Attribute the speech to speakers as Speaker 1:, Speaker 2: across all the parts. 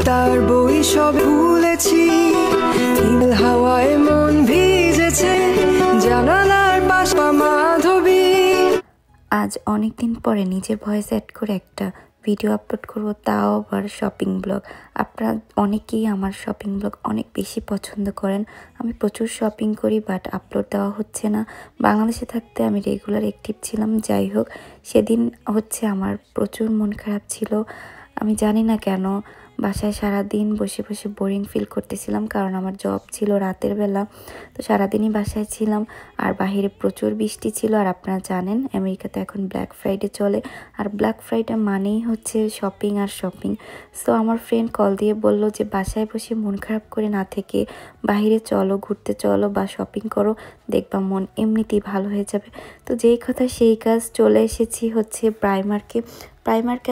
Speaker 1: তার বই সব ভুলেছি, হাওয়ায় মন ভিজেছে, জানালার পাশ মাধবী।
Speaker 2: আজ অনেক দিন পরে নিজের ভয়েস অ্যাড করে একটা ভিডিও আপলোড করব, তাও আবার শপিং ব্লগ। আপনারা অনেকেই আমার শপিং ব্লগ অনেক বেশি পছন্দ করেন। আমি প্রচুর শপিং করি, বাট আপলোড দেওয়া হচ্ছে না। বাংলাদেশে থাকতে আমি রেগুলার অ্যাক্টিভ ছিলাম। যাই হোক, সেদিন আমার প্রচুর মন খারাপ ছিল। আমি জানি না কেন বাসায় সারাদিন বসে বসে বোরিং ফিল করতেছিলাম, কারণ আমার জব ছিল রাতের বেলা। তো সারাদিনই বাসায় ছিলাম, আর বাহিরে প্রচুর বৃষ্টি ছিল। আর আপনারা জানেন আমেরিকাতে এখন ব্ল্যাক ফ্রাইডে চলে, আর ব্ল্যাক ফ্রাইডে মানেই হচ্ছে শপিং আর শপিং। সো আমার ফ্রেন্ড কল দিয়ে বলল যে বাসায় বসে মন খারাপ করে না থেকে বাহিরে চলো, ঘুরতে চলো বা শপিং করো, দেখবা মন এমনিতেই ভালো হয়ে যাবে। তো যেই কথা সেই কাজ, চলে এসেছি হচ্ছে প্রাইমার্কে।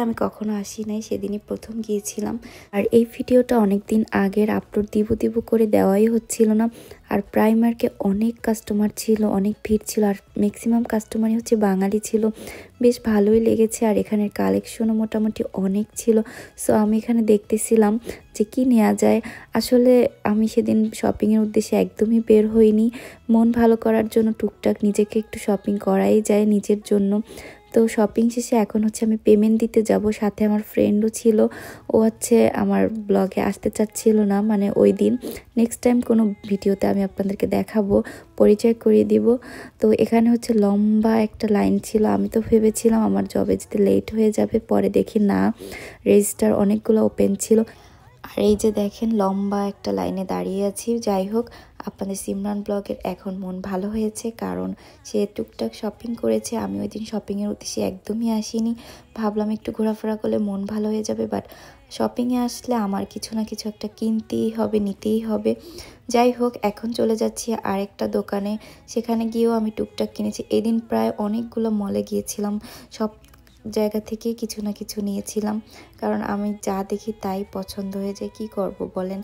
Speaker 2: আমি কখনো আসি নাই, সেদিনই প্রথম গিয়েছিলাম। আর এই ভিডিওটা অনেক দিন আগের, আপলোড দিব করে দেওয়াই হচ্ছিল না। আর প্রাইমার্কে অনেক কাস্টমার ছিল, অনেক ভিড় ছিল, আর ম্যাক্সিমাম কাস্টমারই হচ্ছে বাঙালি ছিল। বেশ ভালোই লেগেছে, আর এখানের কালেকশনও মোটামুটি অনেক ছিল। সো আমি এখানে দেখতেছিলাম যে কি নেওয়া যায়। আসলে আমি সেদিন শপিংয়ের উদ্দেশ্যে একদমই বের হইনি। মন ভালো করার জন্য টুকটাক নিজেকে একটু শপিং করাই যায় নিজের জন্য। তো শপিং শেষে এখন হচ্ছে আমি পেমেন্ট দিতে যাব। সাথে আমার ফ্রেন্ডও ছিল, ও হচ্ছে আমার ব্লগে আসতে চাচ্ছিল না, মানে ওই দিন। নেক্সট টাইম কোনো ভিডিওতে আমি আপনাদেরকে দেখাবো, পরিচয় করিয়ে দিব। তো এখানে হচ্ছে লম্বা একটা লাইন ছিল। আমি তো ভেবেছিলাম আমার জবে যেতে লেট হয়ে যাবে, পরে দেখি না, রেজিস্টার অনেকগুলো ওপেন ছিল। আর এই যে দেখেন লম্বা একটা লাইনে দাঁড়িয়ে আছি। যাই হোক, আপনাদের সিমরান ব্লগের এখন মন ভালো হয়েছে, কারণ সে টুকটাক শপিং করেছে। আমি ওই দিন শপিংয়ের উদ্দেশ্যে একদমই আসিনি, ভাবলাম একটু ঘোরাফেরা করলে মন ভালো হয়ে যাবে। বাট শপিংয়ে আসলে আমার কিছু না কিছু একটা কিনতেই হবে, নিতেই হবে। যাই হোক, এখন চলে যাচ্ছি আরেকটা দোকানে, সেখানে গিয়েও আমি টুকটাক কিনেছি। এদিন প্রায় অনেকগুলো মলে গিয়েছিলাম, সব জায়গা থেকে কিছু না কিছু নিয়েছিলাম, কারণ আমি যা দেখি তাই পছন্দ হয়ে যায়। কি করব বলেন,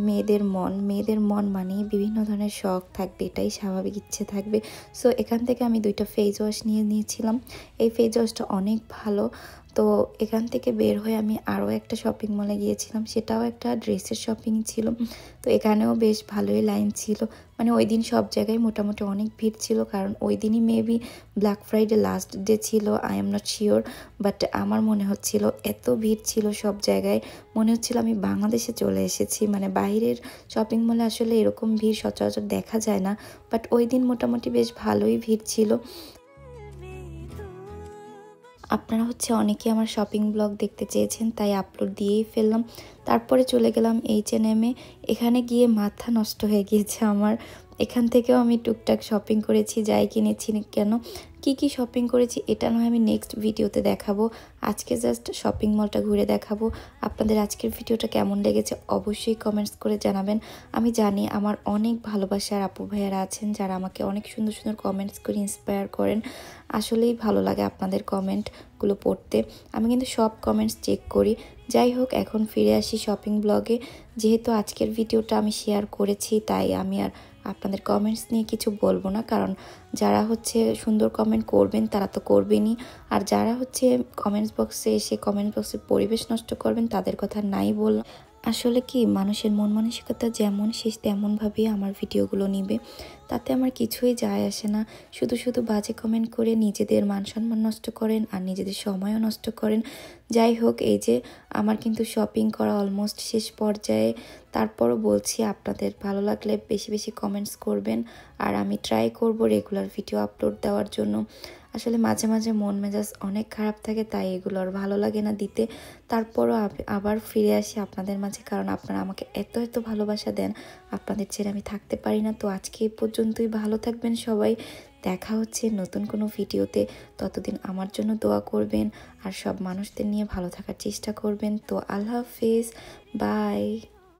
Speaker 2: মেয়েদের মন মানেই বিভিন্ন ধরনের শখ থাকবে, এটাই স্বাভাবিক, ইচ্ছে থাকবে। সো এখান থেকে আমি 2টা ফেস ওয়াশ নিয়েছিলাম। এই ফেস ওয়াশটা অনেক ভালো। তো এখান থেকে বের হয়ে আমি আরও একটা শপিং মলে গিয়েছিলাম, সেটাও একটা ড্রেসের শপিং ছিল। তো এখানেও বেশ ভালোই লাইন ছিল, মানে ওই দিন সব জায়গায় মোটামুটি অনেক ভিড় ছিল, কারণ ওই দিনই maybe black Friday last day ছিল, I am not sure. But আমার মনে হচ্ছিল এত ভিড় ছিল সব জায়গায়, মনে হচ্ছিল আমি বাংলাদেশে চলে এসেছি। মানে বাইরের শপিং মলে আসলে এরকম ভিড় সচরাচর দেখা যায় না, বাট ওই দিন মোটামুটি বেশ ভালোই ভিড় ছিল। আপনারা হচ্ছে অনেকে আমার শপিং ব্লগ দেখতে চেয়েছেন, তাই আপলোড দিয়েই ফেললাম। তারপরে চলে গেলাম H&M-এ। এখানে গিয়ে মাথা নষ্ট হয়ে গিয়েছে আমার। এখান থেকেও আমি টুকটাক শপিং করেছি, যাই কিনেছি কেন, কি শপিং করেছি এটা নয় আমি নেক্সট ভিডিওতে দেখাবো। আজকে জাস্ট শপিং মলটা ঘুরে দেখাবো। আপনাদের আজকের ভিডিওটা কেমন লেগেছে অবশ্যই কমেন্টস করে জানাবেন। আমি জানি আমার অনেক ভালোবাসার আপু ভাইয়ারা আছেন, যারা আমাকে অনেক সুন্দর সুন্দর কমেন্টস করে ইন্সপায়ার করেন। আসলেই ভালো লাগে আপনাদের কমেন্টগুলো পড়তে। আমি কিন্তু সব কমেন্টস চেক করি। যাই হোক, এখন ফিরে আসি শপিং ব্লগে। যেহেতু আজকের ভিডিওটা আমি শেয়ার করেছি, তাই আমি আর আপনাদের কমেন্টস নিয়ে কিছু বলবো না, কারণ যারা হচ্ছে সুন্দর কমেন্ট করবেন তারা তো করবেনই, আর যারা হচ্ছে কমেন্টস বক্সে এসে কমেন্ট বক্সে পরিবেশ নষ্ট করবেন তাদের কথা নাই বললাম। আসলে কি, মানুষের মন মানসিকতা যেমন সে তেমনভাবেই আমার ভিডিওগুলো নিবে, তাতে আমার কিছুই যায় আসে না। শুধু বাজে কমেন্ট করে নিজেদের মান সম্মান নষ্ট করেন আর নিজেদের সময়ও নষ্ট করেন। যাই হোক, এই যে আমার কিন্তু শপিং করা অলমোস্ট শেষ পর্যায়ে। তারপরও বলছি, আপনাদের ভালো লাগলে বেশি বেশি কমেন্টস করবেন, আর আমি ট্রাই করব রেগুলার ভিডিও আপলোড দেওয়ার জন্য। আসলে মাঝে মাঝে মন মেজাজ অনেক খারাপ থাকে, তাই এগুলো আর ভালো লাগে না দিতে। তারপরও আবার ফিরে আসি আপনাদের মাঝে, কারণ আপনারা আমাকে এত ভালোবাসা দেন, আপনাদের ছেড়ে আমি থাকতে পারি না। তো আজকে এই পর্যন্তই, ভালো থাকবেন সবাই। দেখা হচ্ছে নতুন কোনো ভিডিওতে। ততদিন আমার জন্য দোয়া করবেন, আর সব মানুষদের নিয়ে ভালো থাকার চেষ্টা করবেন। তো আল্লাহ হাফিজ, বাই।